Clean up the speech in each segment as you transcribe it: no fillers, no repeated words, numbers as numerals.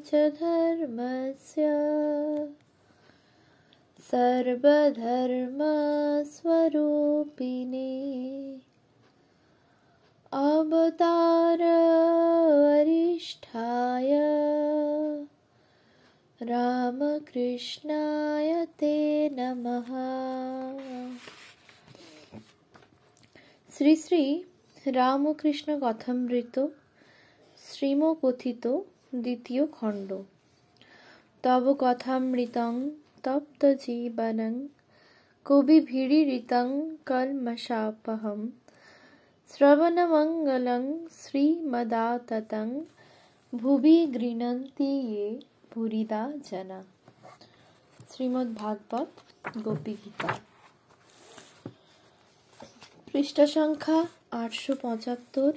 च धर्मस्य सर्वधर्मस्वरूपिणे अवतार वरिष्ठाय रामकृष्णाय ते नमः। শ্রী শ্রী রামকৃষ্ণ কথামৃত শ্রীমকথিত দ্বিতীয় খণ্ড। তব কথামৃতং তপ্ত জীবনং কবিভিড়িরিতং কলমশাপহম শ্রবণমঙ্গলং শ্রীমদাততং ভুবি গৃণন্তি ये ভুরিদা জনা। শ্রীমদ্ ভাগবত গোপী গীতা, পৃষ্ঠা সংখ্যা 875।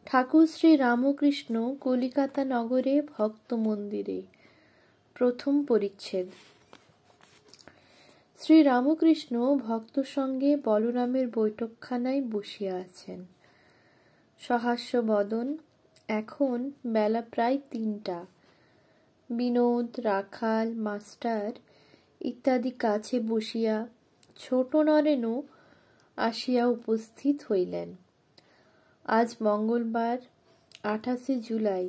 ঠাকুর শ্রী রামকৃষ্ণ কলিকাতা নগরে ভক্ত মন্দিরে, প্রথম পরিচ্ছেদ। শ্রী রামকৃষ্ণ ভক্ত সঙ্গে বলরামের বৈঠকখানায় বসিয়া আছেন। সহাস্য বদন। এখন বেলা প্রায় 3টা। বিনোদ, রাখাল, মাস্টার ইত্যাদি কাছে বসিয়া ছোট নরেনও আসিয়া উপস্থিত হইলেন। আজ মঙ্গলবার 28 জুলাই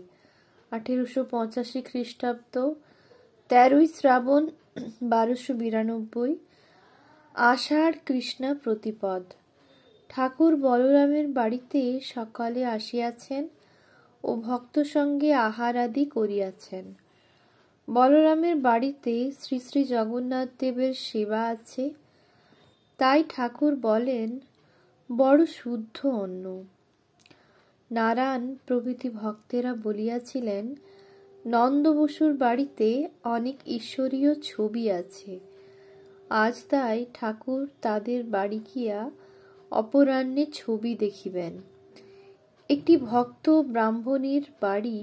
1885 খ্রিস্টাব্দ, 13 শ্রাবণ 1292, আষাঢ় কৃষ্ণা প্রতিপদ। ঠাকুর বলরামের বাড়িতে সকালে আসিয়াছেন ও ভক্ত সঙ্গে আহার আদি করিয়াছেন। বলরামের বাড়িতে শ্রী শ্রী জগন্নাথ দেবের সেবা আছে, তাই ঠাকুর বলেন বড় শুদ্ধ অন্ন। নারায়ণ প্রভৃতি ভক্তেরা বলিয়াছিলেন নন্দ বসুর বাড়িতে অনেক ঈশ্বরীয় ছবি আছে। আজ তাই ঠাকুর তাদের বাড়ি গিয়া অপরাহ্নে ছবি দেখিবেন। একটি ভক্ত ব্রাহ্মণীর বাড়ি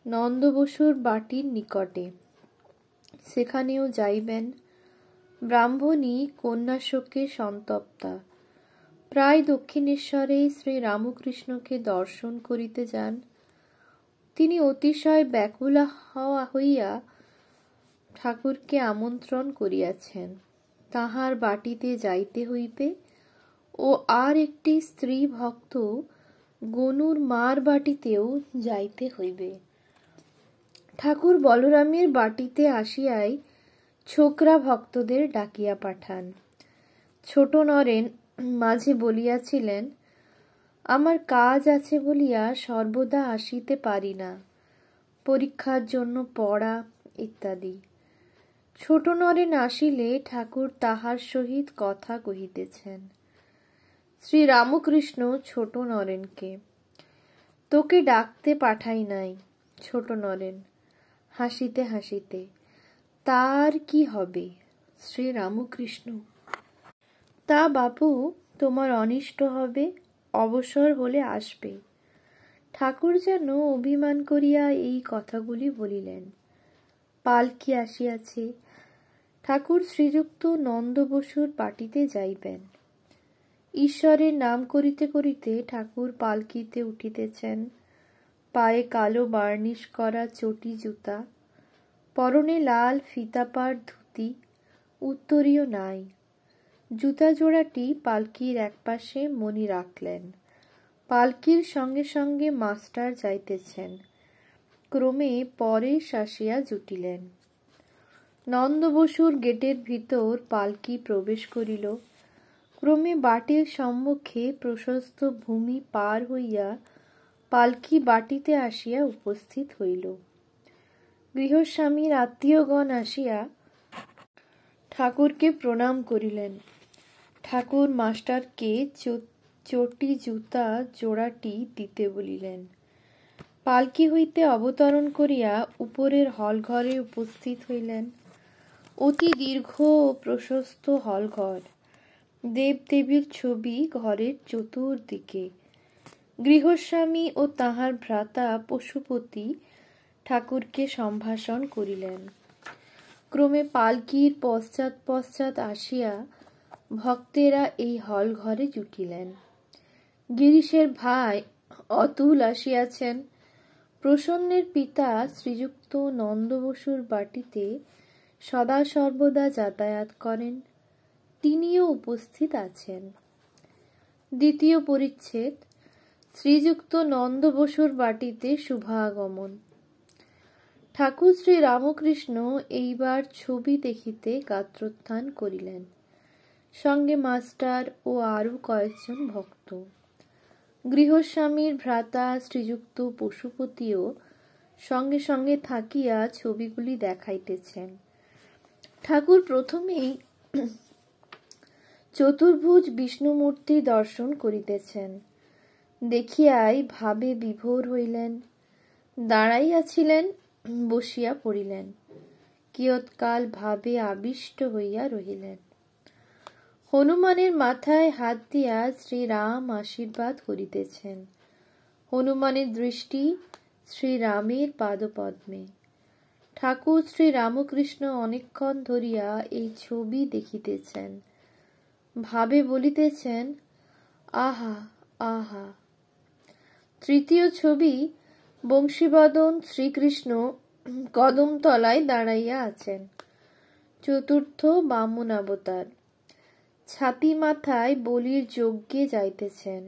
নন্দ বসুর বাটির নিকটে, সেখানেও যাইবেন। ব্রাহ্মণী কন্যাশোকে সন্তপ্তা, প্রায় দক্ষিণেশ্বরে শ্রী রামকৃষ্ণকে দর্শন করিতে যান। তিনি অতিশয় ব্যাকুলা হইয়া ঠাকুরকে আমন্ত্রণ করিয়াছেন, তাহার বাটিতে যাইতে হইবে ও আর একটি স্ত্রী ভক্ত গনুর মার বাটিতেও যাইতে হইবে। ঠাকুর বলরামের বাটিতে আসিয়াই ছোকরা ভক্তদের ডাকিয়া পাঠান। ছোট নরেন মাঝে বলিয়াছিলেন, আমার কাজ আছে বলিয়া সর্বদা আসিতে পারি না, পরীক্ষার জন্য পড়া ইত্যাদি। ছোট নরেন আসিলে ঠাকুর তাহার সহিত কথা কহিতেছেন। শ্রী রামকৃষ্ণ ছোট নরেনকে, তোকে ডাকতে পাঠাই নাই। ছোট নরেন হাসিতে হাসিতে, তার কি হবে? শ্রী রামকৃষ্ণ, তা বাপু, তোমার অনিষ্ট হবে, অবসর হলে আসবে। ঠাকুর যেন অভিমান করিয়া এই কথাগুলি বলিলেন। পালকি আসিয়াছে, ঠাকুর শ্রীযুক্ত নন্দ বসুর পাটিতে যাইবেন। ঈশ্বরের নাম করিতে করিতে ঠাকুর পালকিতে উঠিতেছেন। পায়ে কালো বার্নিশ করা চটি জুতা, পরনে লাল ফিতাপাড় ধুতি, উত্তরীয় নাই। জুতা জোড়াটি পালকির একপাশে মণি রাখলেন। পালকির সঙ্গে সঙ্গে মাস্টার যাইতেছেন। ক্রমে পরেশ আসিয়া জুটিলেন। নন্দ বসুর গেটের ভিতর পালকি প্রবেশ করিল। ক্রমে বাটির সম্মুখে প্রশস্ত ভূমি পার হইয়া পালকি বাটিতে আসিয়া উপস্থিত হইল। গৃহস্বামীর আত্মীয়গণ আসিয়া ঠাকুরকে প্রণাম করিলেন। ঠাকুর মাস্টারকে চটি জুতা জোড়াটি দিতে বলিলেন। পালকি হইতে অবতরণ করিয়া উপরের হলঘরে উপস্থিত হইলেন। অতি দীর্ঘ ও প্রশস্ত হলঘর। দেবদেবীর ছবি ঘরের চতুর্দিকে। গৃহস্বামী ও তাহার ভ্রাতা পশুপতি ঠাকুরকে সম্ভাষণ করিলেন। ক্রমে পালকির পশ্চাৎ পশ্চাৎ আসিয়া ভক্তেরা এই হল ঘরে জুটিলেন। গিরিশের ভাই অতুল আসিয়াছেন। প্রসন্নের পিতা শ্রীযুক্ত নন্দ বসুর বাটিতে সদা সর্বদা যাতায়াত করেন, তিনিও উপস্থিত আছেন। দ্বিতীয় পরিচ্ছেদ। শ্রীযুক্ত নন্দ বসুর বাটিতে শুভাগমন। ঠাকুর শ্রী রামকৃষ্ণ এইবার ছবি দেখিতে গাত্রোত্থান করিলেন, সঙ্গে মাস্টার ও আরও কয়েকজন ভক্ত। গৃহস্বামীর ভ্রাতা শ্রীযুক্ত পশুপতিও সঙ্গে সঙ্গে থাকিয়া ছবিগুলি দেখাইতেছেন। ঠাকুর প্রথমেই চতুর্ভুজ বিষ্ণুমূর্তি দর্শন করিতেছেন। দেখিয়াই ভাবে বিভোর হইলেন। দাঁড়াইয়াছিলেন, বসিয়া পড়িলেন। কিয়ৎকাল ভাবে আবিষ্ট হইয়া রহিলেন। হনুমানের মাথায় হাত দিয়া শ্রীরাম আশীর্বাদ করিতেছেন। হনুমানের দৃষ্টি শ্রীরামের পাদপদ্মে। ঠাকুর শ্রী রামকৃষ্ণ অনেকক্ষণ ধরিয়া এই ছবি দেখিতেছেন। ভাবে বলিতেছেন, আহা আহা। তৃতীয় ছবি। বংশীবদন শ্রীকৃষ্ণ কদমতলায় দাঁড়াইয়া আছেন। চতুর্থ বামনাবতার। ছাতি মাথায় বলির যজ্ঞে যাইতেছেন।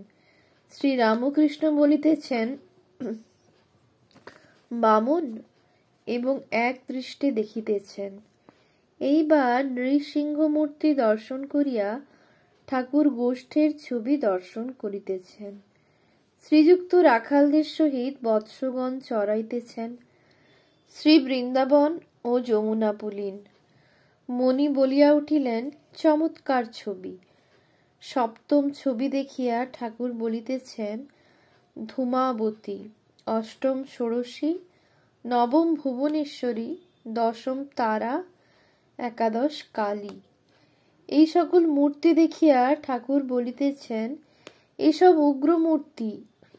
শ্রী রামকৃষ্ণ বলিতেছেন, বামন, এবং এক দৃষ্টে দেখিতেছেন। এইবার নৃসিংহমূর্তি দর্শন করিয়া ঠাকুর গোষ্ঠের ছবি দর্শন করিতেছেন। শ্রীযুক্ত রাখালদের সহিত বৎসগণ চড়াইতেছেন। শ্রী বৃন্দাবন ও যমুনা পুলিন। মণি বলিয়া উঠিলেন, চমৎকার ছবি। সপ্তম ছবি দেখিয়া ঠাকুর বলিতেছেন, ধূমাবতী। অষ্টম ষোড়শী, নবম ভুবনেশ্বরী, দশম তারা, একাদশ কালী। এই সকল মূর্তি দেখিয়া ঠাকুর বলিতেছেন, এসব উগ্র মূর্তি,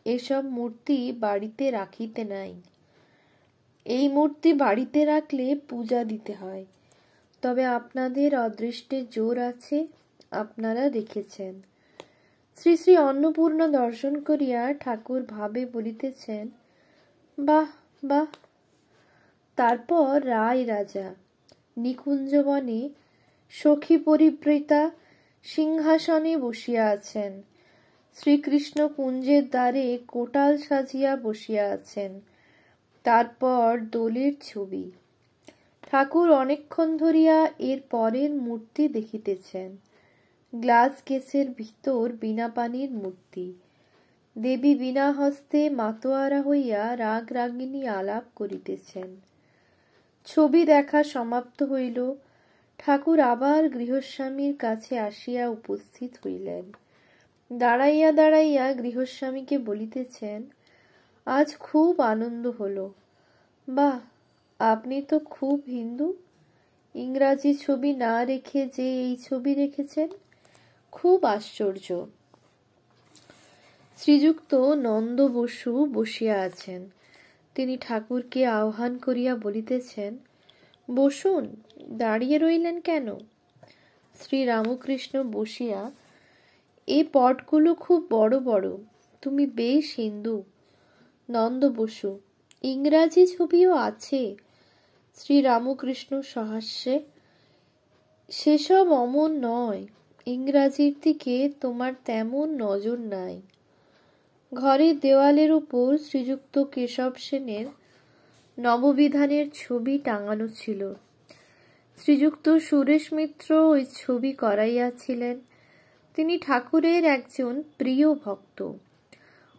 এসব মূর্তি বাড়িতে রাখিতে নাই। এই মূর্তি বাড়িতে রাখলে পূজা দিতে হয়। তবে আপনাদের অদৃষ্টে জোর আছে, আপনারা রেখেছেন। শ্রী শ্রী অন্নপূর্ণা দর্শন করিয়া ঠাকুর ভাবে বলিতেছেন, বাহ বাহ। তারপর রায় রাজা নিকুঞ্জবনে সখী পরিবৃতা সিংহাসনে বসিয়া আছেন। শ্রীকৃষ্ণ কুঞ্জের দ্বারে কোটাল সাজিয়া বসিয়া আছেন। তারপর দোলের ছবি। ঠাকুর অনেকক্ষণ ধরিয়া এর পরের মূর্তি দেখিতেছেন। গ্লাস কেসের ভিতর বীণাপাণির মূর্তি। দেবী বীণা হস্তে মাতোয়ারা হইয়া রাগ রাগিনী আলাপ করিতেছেন। ছবি দেখা সমাপ্ত হইল। ঠাকুর আবার গৃহস্বামীর কাছে আসিয়া উপস্থিত হইলেন। দাঁড়াইয়া দাঁড়াইয়া গৃহস্বামীকে বলিতেছেন, আজ খুব আনন্দ হল। বাহ, আপনি তো খুব হিন্দু। ইংরাজি ছবি না রেখে যে এই ছবি রেখেছেন, খুব আশ্চর্য। শ্রীযুক্ত নন্দ বসু বসিয়া আছেন। তিনি ঠাকুরকে আহ্বান করিয়া বলিতেছেন, বসুন, দাঁড়িয়ে রইলেন কেন? শ্রী রামকৃষ্ণ বসিয়া, এ পটগুলো খুব বড় বড়, তুমি বেশ হিন্দু। নন্দ বসু, ইংরাজি ছবিও আছে। শ্রী রামকৃষ্ণ সহাস্যে, সেসব অমন নয়। ইংরাজির দিকে তোমার তেমন নজর নাই। ঘরের দেওয়ালের উপর শ্রীযুক্ত কেশব সেনের নববিধানের ছবি টাঙানো ছিল। শ্রীযুক্ত সুরেশ মিত্র ওই ছবি করাইয়াছিলেন। তিনি ঠাকুরের একজন প্রিয় ভক্ত।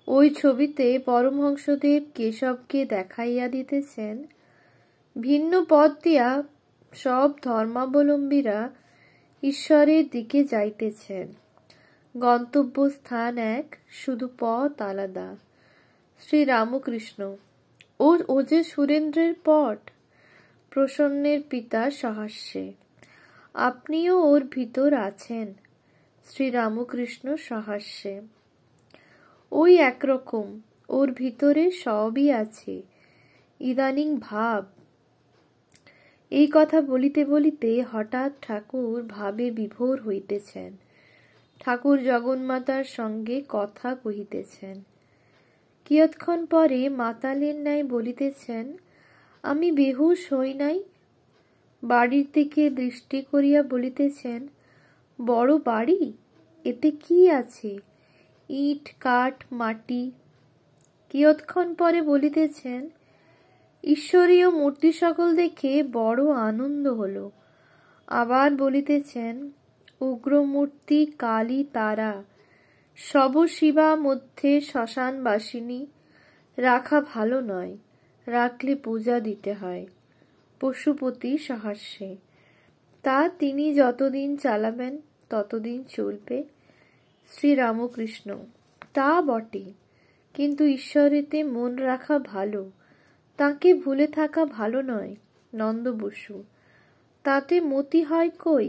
ওই ছবিতে পরমহংসদেব কেশবকে দেখাইয়া দিতেছেন, ভিন্ন পথ দিয়া সব ধর্মাবলম্বীরা ঈশ্বরের দিকে যাইতেছেন। গন্তব্য স্থান এক, শুধু পথ আলাদা। শ্রী রামকৃষ্ণ, ও যে সুরেন্দ্রের পট। প্রসন্নের পিতা সহাস্যে, আপনিও ওর ভিতর আছেন। শ্রী রামকৃষ্ণ সহাস্যে, ওই একরকম, ওর ভিতরে সবই আছে, ইদানিং ভাব। এই কথা বলিতে বলিতে হঠাৎ ঠাকুর ভাবে বিভোর হইতেছেন। ঠাকুর জগন্মাতার সঙ্গে কথা কহিতেছেন। কিয়ৎক্ষণ পরে মাতালের ন্যায় বলিতেছেন, আমি বেহুশ হই নাই। বাড়ির দিকে দৃষ্টি করিয়া বলিতেছেন, বড় বাড়ি, এতে কি আছে? ইট, কাঠ, মাটি। কিয়ৎক্ষণ পরে বলিতেছেন, ঈশ্বরীয় মূর্তি সকল দেখে বড় আনন্দ হলো। আবার বলিতেছেন, উগ্রমূর্তি কালী তারা, শবশিবা মধ্যে শ্মশানবাসিনী রাখা ভালো নয়, রাখলে পূজা দিতে হয়। পশুপতি সহাস্যে, তা তিনি যতদিন চালাবেন ততদিন চলবে। শ্রীরামকৃষ্ণ, তা বটে, কিন্তু ঈশ্বরেতে মন রাখা ভালো, তাকে ভুলে থাকা ভালো নয়। নন্দ বসু, তাতে মতি হয় কই?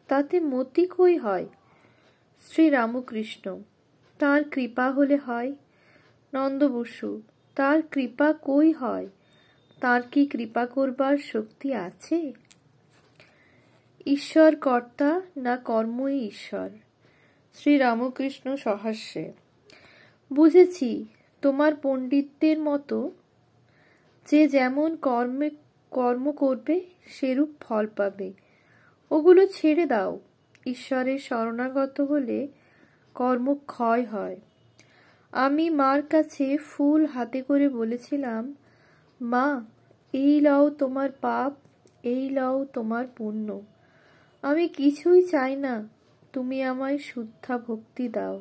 তাতে মতি কই হয়? শ্রীরামকৃষ্ণ, তাঁর কৃপা হলে হয়। নন্দ বসু, তার কৃপা কই হয়? তার কি কৃপা করবার শক্তি আছে? ঈশ্বর কর্তা, না কর্মই ঈশ্বর? শ্রীরামকৃষ্ণ সহাস্যে, বুঝেছি, তোমার পণ্ডিতদের মতো যে যেমন কর্ম করবে সেরূপ ফল পাবে। ওগুলো ছেড়ে দাও। ঈশ্বরের শরণাগত হলে কর্ম ক্ষয় হয়। আমি মার কাছে ফুল হাতে করে বলেছিলাম, মা, এই লও তোমার পাপ, এই লও তোমার পুণ্য। আমি কিছুই চাই না, তুমি আমায় শুদ্ধা ভক্তি দাও।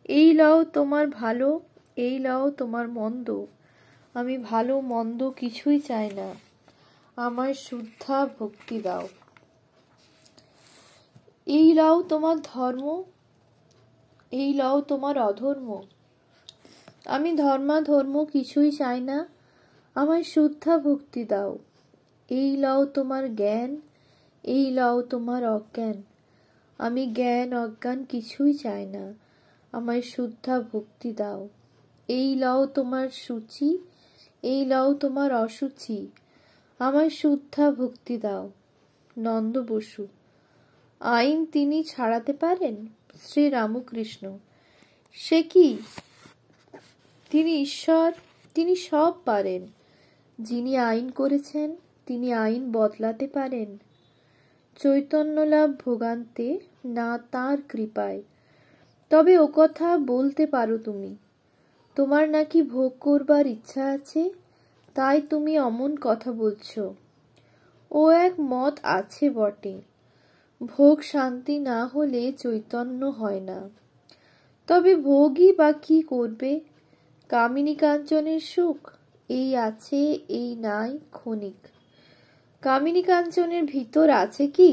এই লও তোমার ভালো, এই লও তোমার মন্দ। আমি ভালো মন্দ কিছুই চাই না, আমায় শুদ্ধা ভক্তি দাও। এই লও তোমার ধর্ম, এই লও তোমার অধর্ম। আমি ধর্মাধর্ম কিছুই চাই না, আমায় শুদ্ধা ভক্তি দাও। এই লও তোমার জ্ঞান, এই লও তোমার অজ্ঞান। আমি জ্ঞান অজ্ঞান কিছুই চাই না, আমায় শুদ্ধা ভক্তি দাও। এই লও তোমার সূচি, এই লও তোমার অসুচি। আমায় শুদ্ধা ভক্তি দাও। নন্দ বসু, আইন তিনি ছাড়াতে পারেন? শ্রীরামকৃষ্ণ, সে কি, তিনি ঈশ্বর, তিনি সব পারেন। যিনি আইন করেছেন তিনি আইন বদলাতে পারেন। চৈতন্যলাভ ভোগান্তে, না তাঁর কৃপায়। তবে ও কথা বলতে পারো তুমি। তোমার নাকি ভোগ করবার ইচ্ছা আছে, তাই তুমি অমন কথা বলছো। ও এক মত আছে বটে, ভোগ শান্তি না হলে চৈতন্য হয় না। তবে ভোগই বা কি করবে? কামিনী কাঞ্চনের সুখ, এই আছে এই নাই ক্ষণিক। কামিনী কাঞ্চনের ভিতর আছে কি?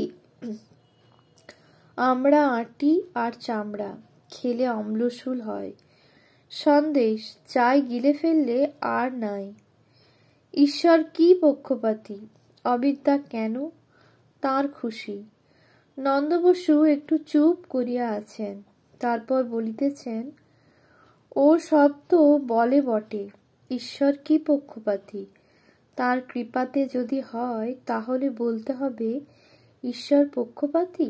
আমরা আটি আর চামড়া, খেলে অম্লশূল হয়। সন্দেশ, চাই গিলে ফেললে আর নাই। ঈশ্বর কি পক্ষপাতী? অবিদ্যা কেন? তাঁর খুশি। নন্দ বসু একটু চুপ করিয়া আছেন, তারপর বলিতেছেন, ও সব তো বলে বটে, ঈশ্বর কি পক্ষপাতী। তার কৃপাতে যদি হয় তাহলে বলতে হবে ঈশ্বর পক্ষপাতী।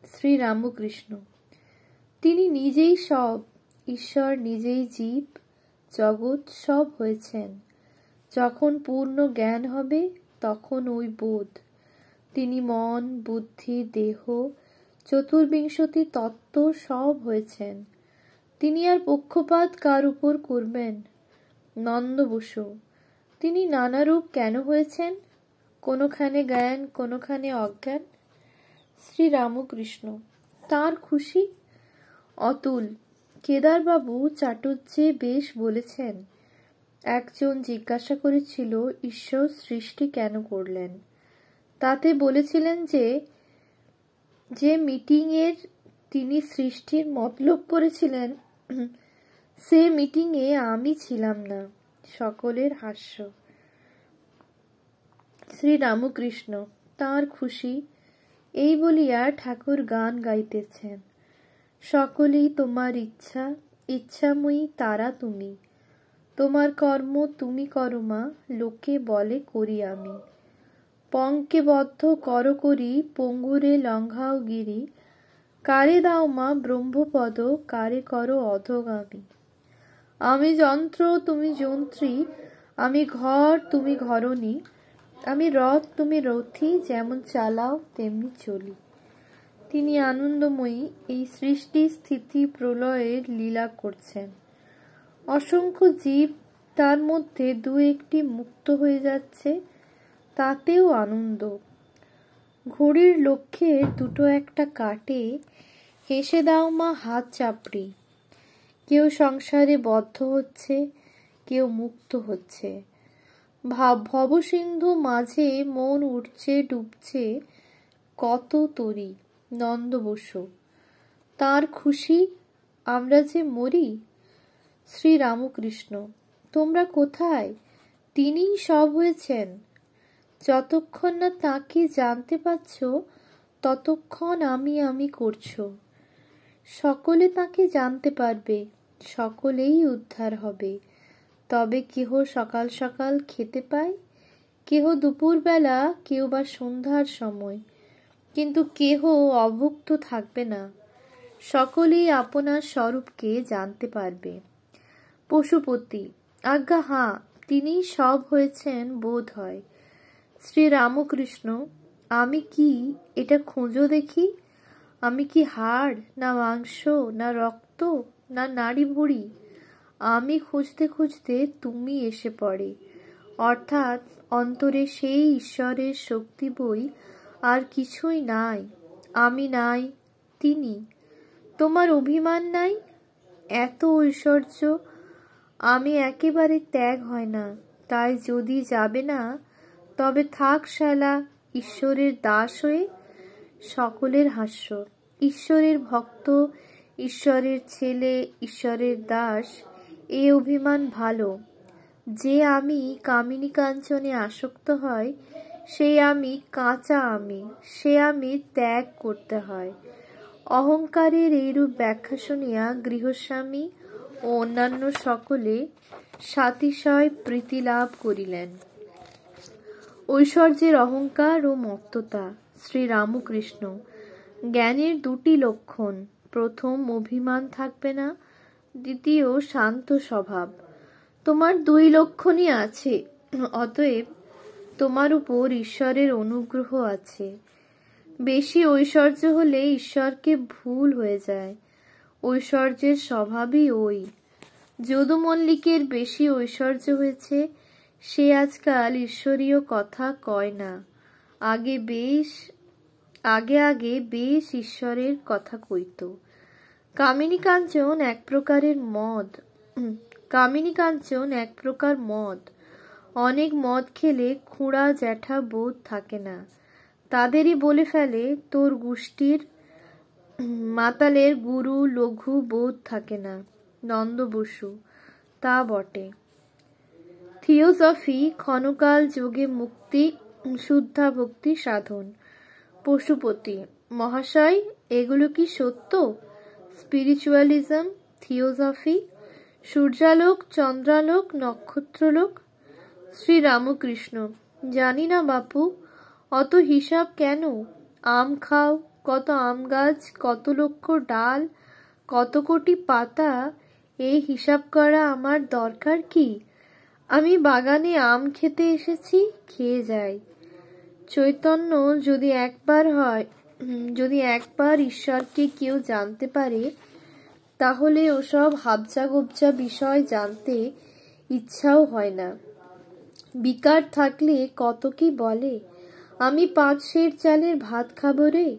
শ্রীরামকৃষ্ণ, তিনি নিজেই সব, ঈশ্বর নিজেই জীব, জগৎ সব হয়েছেন। যখন পূর্ণ জ্ঞান হবে তখন ওই বোধ। তিনি মন, বুদ্ধি, দেহ, চতুর্বিংশতি তত্ত্ব সব হয়েছেন। তিনি আর পক্ষপাত কার উপর করবেন? নন্দ বসু, তিনি নানারূপ কেন হয়েছেন? কোনোখানে জ্ঞান, কোনোখানে অজ্ঞান। শ্রীরামকৃষ্ণ, তাঁর খুশি। অতুল, কেদারবাবু চাটুজ্জে বেশ বলেছেন। একজন জিজ্ঞাসা করেছিল ঈশ্বর সৃষ্টি কেন করলেন। তাতে বলেছিলেন যে মিটিংয়ের তিনি সৃষ্টির মতলব করেছিলেন, সে মিটিংয়ে আমি ছিলাম না। সকলের হাস্য। শ্রীরামকৃষ্ণ, তাঁর খুশি। এই বলিয়া ঠাকুর গান গাইতেছেন, সকলেই তোমার ইচ্ছা, ইচ্ছাময়ী তারা তুমি। তোমার কর্ম তুমি করো মা, লোকে বলে করি আমি। পঙ্কে বদ্ধ কর করি, পঙ্গুরে লঙ্ঘাও গিরি। কারে দাও মা ব্রহ্মপদ, কারে করো অধোগামী। আমি যন্ত্র তুমি যন্ত্রী, আমি ঘর তুমি ঘরণী, আমি রথ তুমি রথী, যেমন চালাও তেমনি চলি। তিনি আনন্দময়ী এই সৃষ্টি স্থিতি প্রলয়ের লীলা করছেন। অসংখ্য জীব, তার মধ্যে দু একটি মুক্ত হয়ে যাচ্ছে, তাতেও আনন্দ। ঘড়ির লক্ষ্যের দুটো একটা কাটে, হেসে দাও মা হাত চাপড়ি। কেউ সংসারে বদ্ধ হচ্ছে, কেউ মুক্ত হচ্ছে। ভবসিন্ধু মাঝে মন উঠছে ডুবছে, কত তরি। নন্দ বসু, তার খুশি, আমরা যে মরি। শ্রী রামকৃষ্ণ, তোমরা কোথায়? তিনিই সব হয়েছেন। যতক্ষণ না তাকে জানতে পারছ, ততক্ষণ আমি আমি করছো। সকলে তাকে জানতে পারবে, সকলেই উদ্ধার হবে। তবে কেহ সকাল সকাল খেতে পায়, কেহ দুপুরবেলা, কেউ বা সন্ধ্যার সময়, কিন্তু কেহ অভুক্ত থাকবে না। সকলেই আপনার স্বরূপকে জানতে পারবে। পশুপতি, আজ্ঞা হাঁ, তিনিই সব হয়েছেন বোধ হয়। শ্রী রামকৃষ্ণ, আমি কি, এটা খোঁজো দেখি। আমি কি হাড়, না মাংস, না রক্ত, না নাড়ি ভুড়ি? আমি খুঁজতে খুঁজতে তুমি এসে পড়ে, অর্থাৎ অন্তরে সেই ঈশ্বরের শক্তি বই আর কিছুই নাই। আমি নাই, তিনি। তোমার অভিমান নাই? এত ঐশ্বর্য, আমি একেবারে ত্যাগ হয় না। তাই যদি যাবে না, তবে থাক শালা ঈশ্বরের দাস হয়ে। সকলের হাস্য। ঈশ্বরের ভক্ত, ঈশ্বরের ছেলে, ঈশ্বরের দাস, এ অভিমান ভালো। যে আমি কামিনী কাঞ্চনে আসক্ত হয়, সেই আমি কাঁচা আমি, সে আমি ত্যাগ করতে হয়। অহংকারের এইরূপ ব্যাখ্যা শুনিয়া গৃহস্বামী ও অন্যান্য সকলে সাতিশয় প্রীতি লাভ করিলেন। ঐশ্বর্যের অহংকার ও মত্ততা। শ্রী রামকৃষ্ণ, জ্ঞানের দুটি লক্ষণ, প্রথম অভিমান থাকবে না, দ্বিতীয় শান্ত স্বভাব। তোমার দুই লক্ষণই আছে, অতএব তোমার উপর ঈশ্বরের অনুগ্রহ আছে। বেশি ঐশ্বর্য হলে ঈশ্বরকে ভুল হয়ে যায়। ঐশ্বর্যের স্বভাবই ওই। যদু মল্লিকের বেশি ঐশ্বর্য হয়েছে, সে আজকাল ঈশ্বরীয় কথা কয় না। আগে আগে বেশ ঈশ্বরের কথা কইত। কামিনী কাঞ্চন এক প্রকারের মদ। কামিনী কাঞ্চন এক প্রকার মদ। অনেক মদ খেলে খুঁড়া জ্যাঠা বোধ থাকে না। তাদেরই বলে ফেলে, তোর গোষ্ঠীর মাতালের গুরু লঘু বোধ থাকে না। নন্দ বসু, তা বটে। থিওসফি ক্ষণকাল যোগে মুক্তি, শুদ্ধা ভক্তি সাধন। পশুপতি, মহাশয়, এগুলো কি সত্য? স্পিরিচুয়ালিজম, থিওসফি, সূর্যালোক, চন্দ্রালোক, নক্ষত্রলোক? শ্রী রামকৃষ্ণ, জানি না বাপু, অত হিসাব কেন? আম খাও, কত আম গাছ, কত লক্ষ ডাল, কত কোটি পাতা, এই হিসাব করা আমার দরকার কি? আমি বাগানে আম খেতে এসেছি, খেয়ে যাই। চৈতন্য যদি একবার ঈশ্বরকে কেউ জানতে পারে, তাহলে ওসব হাবজা গোবজা বিষয় জানতে ইচ্ছাও হয় না। বিকার থাকলে কত কি বলে, আমি 5 সের চালের ভাত খাবো রে,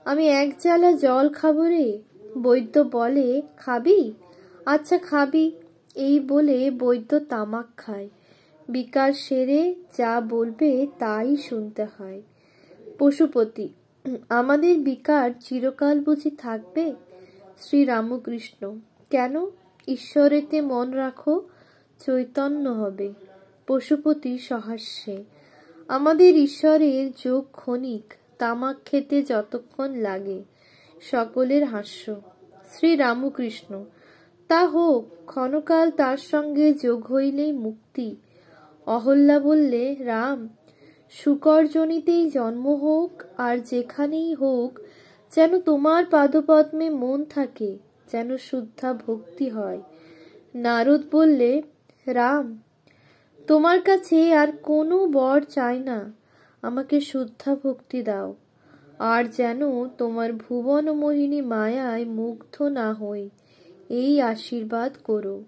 আমি 1 জালা জল খাবো রে। বৈদ্য বলে, খাবি? আচ্ছা খাবি। এই বলে বৈদ্য তামাক খায়। বিকার সেরে যা বলবে তাই শুনতে হয়। পশুপতি, আমাদের বিকার চিরকাল বুঝি থাকবে? শ্রী রামকৃষ্ণ, কেন? ঈশ্বরেতে মন রাখো, চৈতন্য হবে। পশুপতি সহাস্যে, আমাদের ঈশ্বরের যোগ ক্ষণিক, তামাক খেতে যতক্ষণ লাগে। সকলের হাস্য। শ্রী রামকৃষ্ণ, তা হোক, ক্ষণকাল তার সঙ্গে যোগ হইলেই মুক্তি। অহল্যা বললে, রাম, শুকরজনিতেই জন্ম হোক আর যেখানেই হোক, যেন তোমার পাদপদ্মে মন থাকে, যেন শুদ্ধা ভক্তি হয়। নারদ বললে, রাম, তোমার কাছে আর কোনো বর চাই না, আমাকে শুদ্ধা ভক্তি দাও, আর যেন তোমার ভুবন মোহিনী মায়ায় মুগ্ধ না হই, এই আশীর্বাদ করো।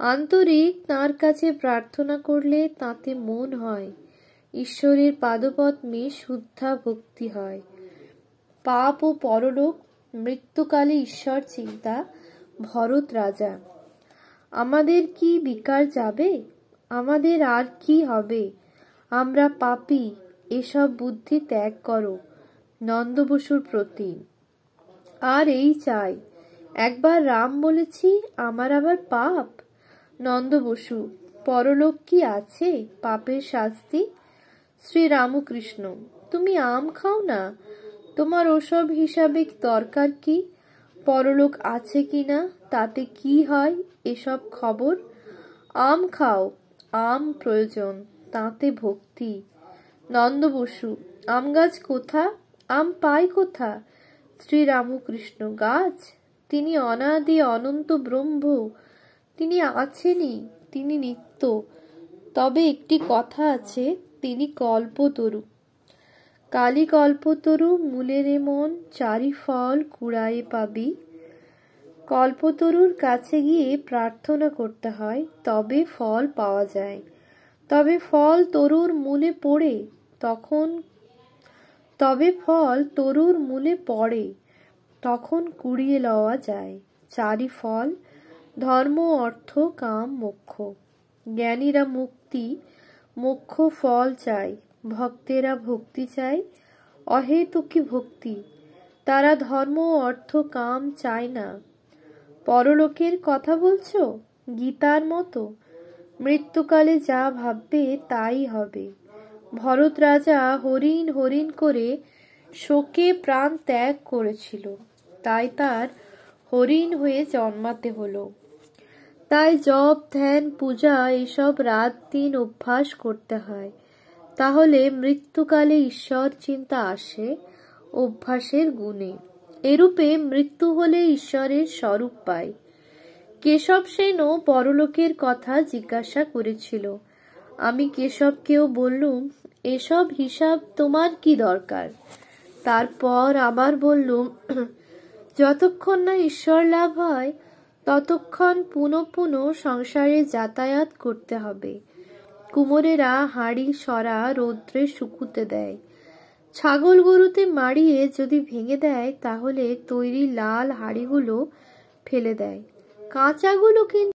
আন্তরিক তাঁর কাছে প্রার্থনা করলে তাতে মন হয়, ঈশ্বরের পাদপদ্মে শুদ্ধা ভক্তি হয়। পাপ ও পরলোক, মৃত্যুকালে ঈশ্বর চিন্তা, ভরত রাজা। আমাদের কি বিকার যাবে? আমাদের আর কি হবে? আমরা পাপী, এসব বুদ্ধি ত্যাগ করো নন্দবসুর প্রতি। আর এই চাই, একবার রাম বলেছি, আমার আবার পাপ। নন্দবসু, পরলোক কি আছে পাপের শাস্তি? শ্রী রামকৃষ্ণ, তুমি আম খাও না, তোমার ওসব হিসাবে দরকার কি? পরলোক আছে কিনা তাতে কি হয় এসব খবর? আম খাও, আম প্রয়োজন, তাতে ভক্তি। নন্দবসু, আম গাছ কোথা? আম পাই কোথা? শ্রী রামকৃষ্ণ, গাছ? তিনি অনাদি অনন্ত ব্রহ্ম, তিনি আছেনই, তিনি নিত্য। তবে একটি কথা আছে, তিনি কল্পতরু। কালী কল্পতরু মূলের মন, চারি ফল কুড়ায়ে পাবি। কল্পতরুর কাছে গিয়ে প্রার্থনা করতে হয়, তবে ফল পাওয়া যায়। তবে ফল তরুর মূলে পড়ে, তখন কুড়িয়ে লওয়া যায়। চারি ফল, ধর্ম, অর্থ, কাম, মোক্ষ। জ্ঞানীরা মুক্তি, মোক্ষ ফল চাই, ভক্তেরা ভক্তি চাই, অহেতুকী ভক্তি। তারা ধর্ম, অর্থ, কাম চায় না। পরলোকের কথা বলছো? গীতার মতো মৃত্যুকালে যা ভাববে তাই হবে। ভরত রাজা হরিণ হরিণ করে শোকে প্রাণ ত্যাগ করেছিল, তাই তার হরিণ হয়ে জন্মাতে হলো। তাই জপ, ধ্যান, পূজা এসব রাত দিন অভ্যাস করতে হয়, তাহলে মৃত্যুকালে ঈশ্বর চিন্তা আসে অভ্যাসের গুণে। এরূপে মৃত্যু হলে ঈশ্বরের স্বরূপ পায়। কেশব সেনও পরলোকের কথা জিজ্ঞাসা করেছিল। আমি কেশবকেও বললুম, এসব হিসাব তোমার কি দরকার? তারপর আবার বললুম, যতক্ষণ না ঈশ্বর লাভ হয় ততক্ষণ পুনঃ পুনঃ সংসারে যাতায়াত করতে হবে। কুমোরেরা হাঁড়ি সরা রৌদ্রে শুকুতে দেয়, ছাগল গরুতে মারিয়ে যদি ভেঙে দেয় তাহলে তৈরি লাল হাঁড়িগুলো ফেলে দেয়, কাঁচাগুলো কিন্তু